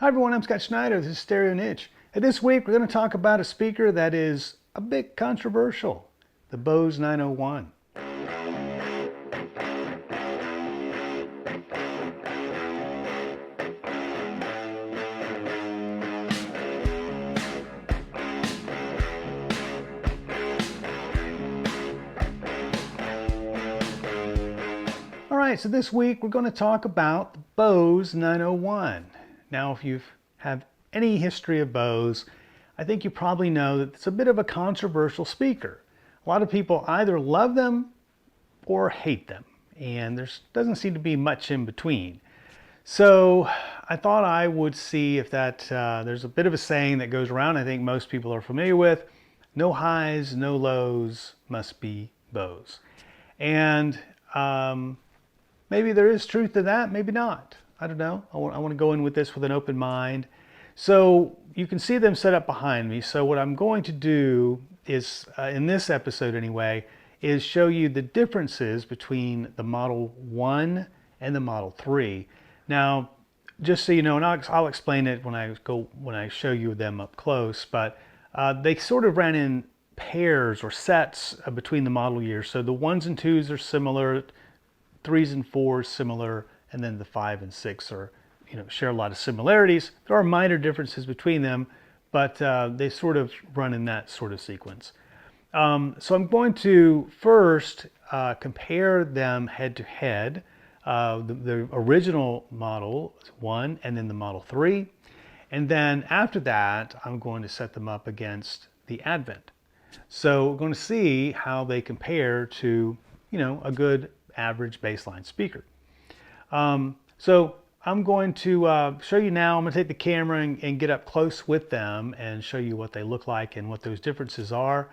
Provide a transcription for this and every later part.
Hi everyone, I'm Scott Schneider. This is Stereo Niche. And this week we're going to talk about a speaker that is a bit controversial, the Bose 901. All right, so this week we're going to talk about the Bose 901. Now, if you have any history of Bose, I think you probably know that it's a bit of a controversial speaker. A lot of people either love them or hate them, and there doesn't seem to be much in between. So I thought I would see if there's a bit of a saying that goes around I think most people are familiar with: no highs, no lows, must be Bose. And maybe there is truth to that, maybe not. I don't know. I want to go in with this with an open mind. So you can see them set up behind me. So what I'm going to do is, in this episode anyway, is show you the differences between the Model 1 and the Model 3. Now, just so you know, and I'll explain it when I show you them up close, but they sort of ran in pairs or sets between the model years. So the 1s and 2s are similar, 3s and 4s similar, and then the 5 and 6 are, share a lot of similarities. There are minor differences between them, but they sort of run in that sort of sequence. So I'm going to first compare them head to head, the original Model 1 and then the Model 3. And then after that, I'm going to set them up against the Advent. So we're going to see how they compare to, a good average baseline speaker. So I'm going to show you now. I'm going to take the camera and get up close with them and show you what they look like and what those differences are.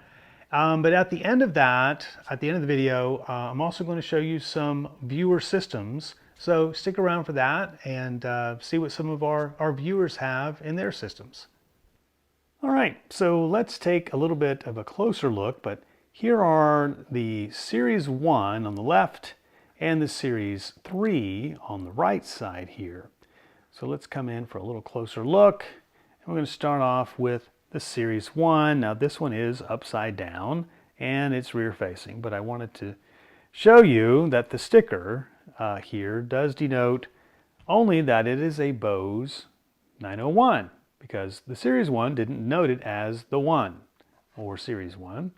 But at the end of that, at the end of the video, I'm also going to show you some viewer systems. So stick around for that and see what some of our viewers have in their systems. All right, so let's take a little bit of a closer look, but here are the Series 1 on the left and the Series 3 on the right side here. So let's come in for a little closer look. And we're going to start off with the Series 1. Now this one is upside down and it's rear facing, but I wanted to show you that the sticker here does denote only that it is a Bose 901, because the Series 1 didn't note it as the 1 or Series 1.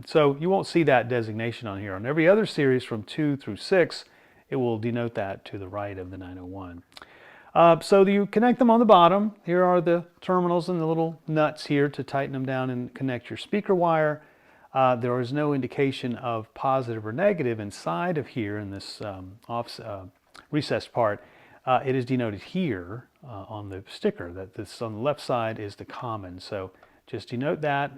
So you won't see that designation on here. On every other series from 2 through 6, it will denote that to the right of the 901. So you connect them on the bottom. Here are the terminals and the little nuts here to tighten them down and connect your speaker wire. There is no indication of positive or negative inside of here in this recessed part. It is denoted here on the sticker that this on the left side is the common. So just denote that.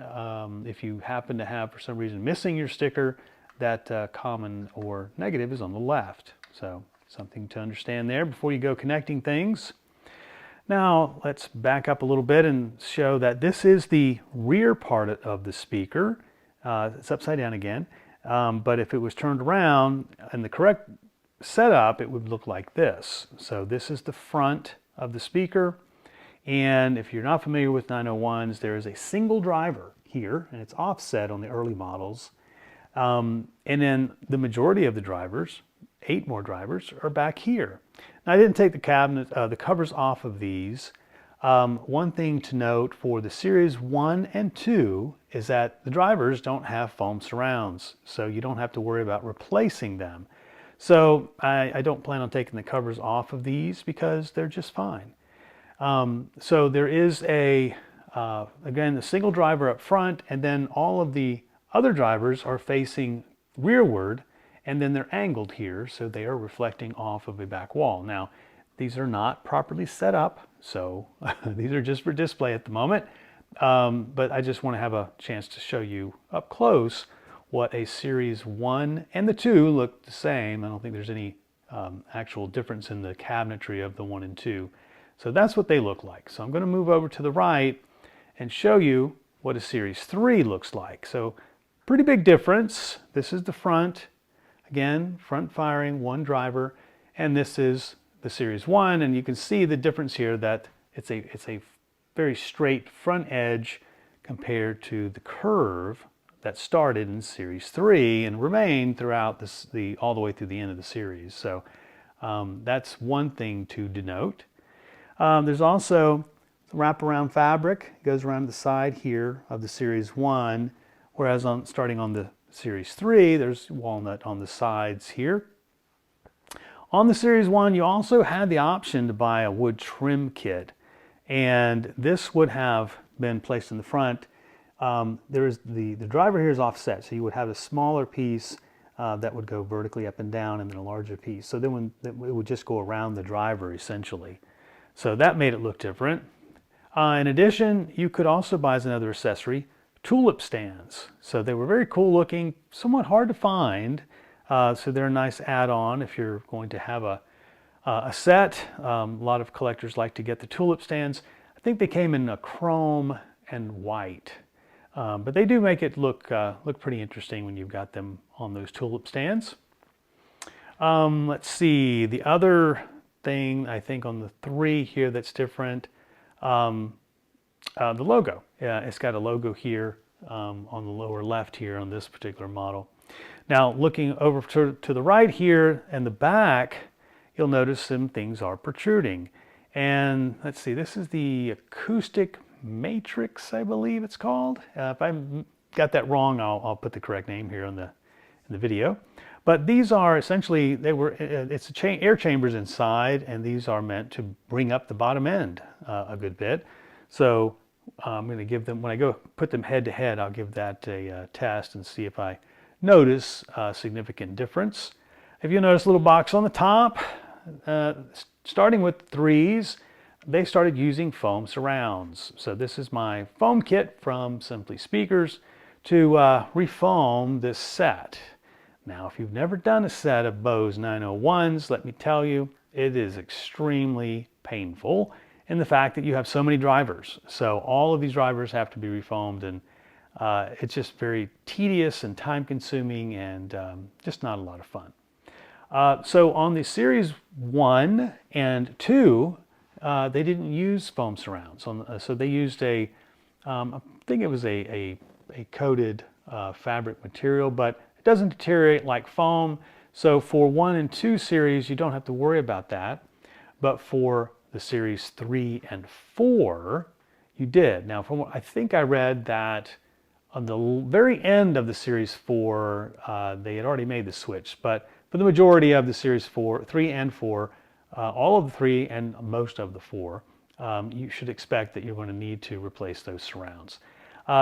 If you happen to have, for some reason, missing your sticker, that common or negative is on the left. So something to understand there before you go connecting things. Now let's back up a little bit and show that this is the rear part of the speaker. It's upside down again, but if it was turned around in the correct setup, it would look like this. So this is the front of the speaker. And if you're not familiar with 901s, there is a single driver here, and it's offset on the early models. And then the majority of the drivers, 8 more drivers, are back here. Now I didn't take the covers off of these. One thing to note for the Series 1 and 2 is that the drivers don't have foam surrounds, so you don't have to worry about replacing them. So I don't plan on taking the covers off of these because they're just fine. So there is again, a single driver up front, and then all of the other drivers are facing rearward, and then they're angled here, so they are reflecting off of a back wall. Now, these are not properly set up, so these are just for display at the moment, but I just want to have a chance to show you up close what a Series 1 and the 2 look the same. I don't think there's any actual difference in the cabinetry of the 1 and 2. So that's what they look like. So I'm going to move over to the right and show you what a Series 3 looks like. So pretty big difference. This is the front. Again, front firing, 1 driver. And this is the Series 1. And you can see the difference here that it's a very straight front edge compared to the curve that started in Series 3 and remained throughout this, all the way through the end of the series. So that's one thing to denote. There's also wraparound fabric. It goes around the side here of the Series 1, whereas starting on the Series 3, there's walnut on the sides here. On the Series 1, you also had the option to buy a wood trim kit, and this would have been placed in the front. The driver here is offset, so you would have a smaller piece that would go vertically up and down, and then a larger piece. So then it would just go around the driver essentially. So that made it look different. In addition, you could also buy as another accessory tulip stands. So they were very cool looking, somewhat hard to find. So they're a nice add-on if you're going to have a set. A lot of collectors like to get the tulip stands. I think they came in a chrome and white. But they do make it look pretty interesting when you've got them on those tulip stands. Let's see, the other thing I think on the 3 here that's different, the logo. Yeah, it's got a logo here on the lower left here on this particular model. Now looking over to the right here and the back, you'll notice some things are protruding. And let's see, this is the acoustic matrix, I believe it's called. If I got that wrong, I'll put the correct name here in the video. But these are essentially, it's air chambers inside, and these are meant to bring up the bottom end a good bit. So I'm going to give them, when I go put them head to head, I'll give that a test and see if I notice a significant difference. If you notice a little box on the top, starting with 3s, they started using foam surrounds. So this is my foam kit from Simply Speakers to refoam this set. Now, if you've never done a set of Bose 901s, let me tell you, it is extremely painful in the fact that you have so many drivers. So all of these drivers have to be refoamed, and it's just very tedious and time-consuming and just not a lot of fun. So on the Series 1 and 2, they didn't use foam surrounds. So they used I think it was a coated fabric material, but it doesn't deteriorate like foam. So for 1 and 2 series, you don't have to worry about that. But for the Series 3 and 4, you did. Now, from what I think I read that on the very end of the Series 4, they had already made the switch. But for the majority of the Series 3 and 4, all of the 3 and most of the 4, you should expect that you're going to need to replace those surrounds.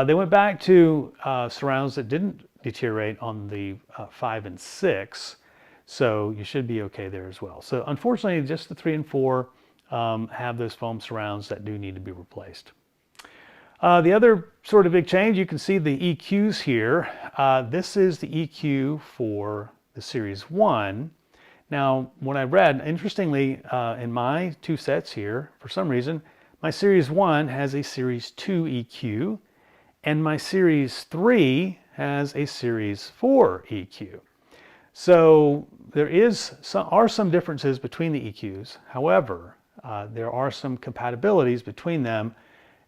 They went back to surrounds that didn't deteriorate on the 5 and 6, so you should be okay there as well. So unfortunately, just the 3 and 4 have those foam surrounds that do need to be replaced. The other sort of big change, you can see the EQs here. This is the EQ for the Series 1. Now, what I read, interestingly, in my 2 sets here, for some reason, my Series 1 has a Series 2 EQ, and my Series 3 has a Series 4 EQ. So there are some differences between the EQs. However, there are some compatibilities between them,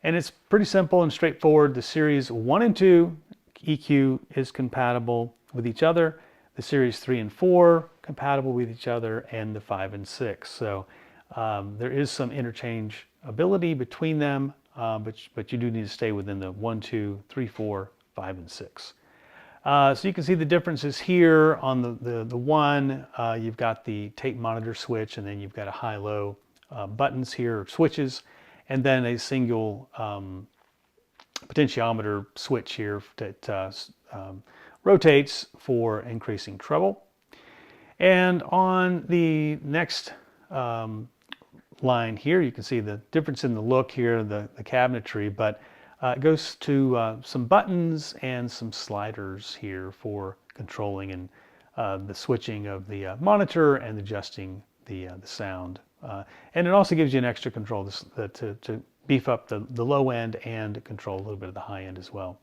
and it's pretty simple and straightforward. The Series 1 and 2 EQ is compatible with each other. The Series 3 and 4 compatible with each other, and the 5 and 6. So there is some interchangeability between them, but you do need to stay within the 1, 2, 3, 4, 5, and 6. So you can see the differences here. On the 1, you've got the tape monitor switch, and then you've got a high-low buttons here, switches, and then a single potentiometer switch here that rotates for increasing treble. And on the next line here, you can see the difference in the look here, the cabinetry, but it goes to some buttons and some sliders here for controlling and the switching of the monitor and adjusting the sound. And it also gives you an extra control to beef up the low end and control a little bit of the high end as well.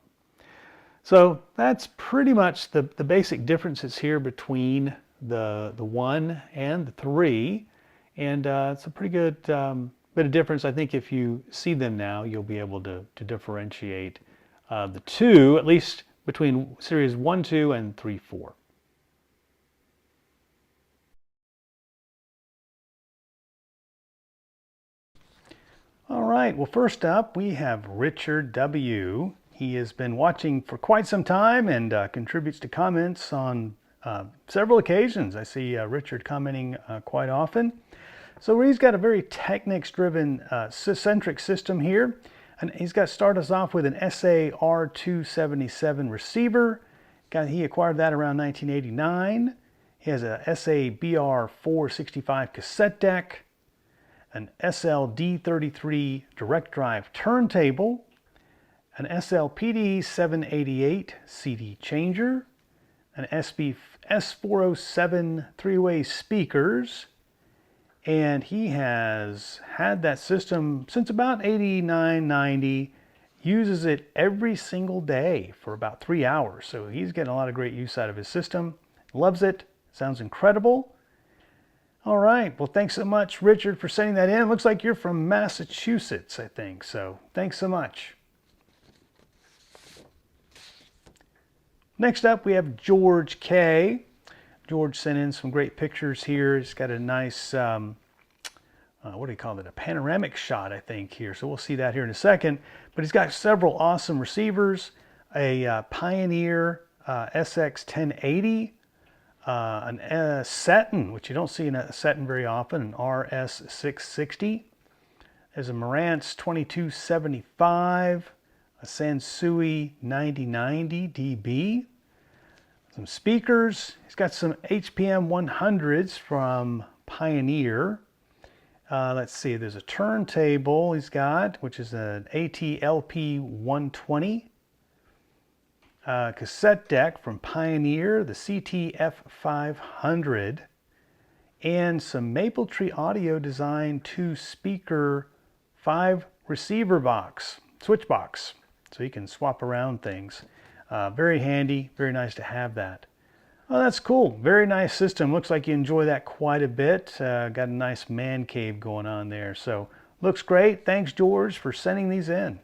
So that's pretty much the basic differences here between the 1 and the 3, and it's a pretty good bit of difference. I think if you see them now, you'll be able to differentiate the two, at least between series 1, 2, and 3, 4. All right, well, first up, we have Richard W. He has been watching for quite some time and contributes to comments on several occasions. I see Richard commenting quite often. So he's got a very Technics-driven centric system here. And he's got to start us off with an SA-R277 receiver. He acquired that around 1989. He has a SA-BR465 cassette deck, an SL-D33 direct drive turntable, an SL-PD788 CD changer, an S407 three-way speakers, and he has had that system since about 89, 90, uses it every single day for about 3 hours. So he's getting a lot of great use out of his system. Loves it. Sounds incredible. All right. Well, thanks so much, Richard, for sending that in. It looks like you're from Massachusetts, I think. So thanks so much. Next up, we have George K. George sent in some great pictures here. He's got a nice, what do you call it? A panoramic shot, I think, here. So we'll see that here in a second. But he's got several awesome receivers, a Pioneer SX1080, an Seton, which you don't see in a Seton very often, an RS660. There's a Marantz 2275, a Sansui 9090 DB, some speakers. He's got some HPM 100s from Pioneer. Let's see, there's a turntable he's got, which is an ATLP 120. Cassette deck from Pioneer, the CTF 500. And some Mapletree Audio Design 2 speaker 5 receiver box, switch box. So you can swap around things. Very handy, very nice to have that. Oh, that's cool. Very nice system. Looks like you enjoy that quite a bit. Got a nice man cave going on there. So looks great. Thanks, George, for sending these in.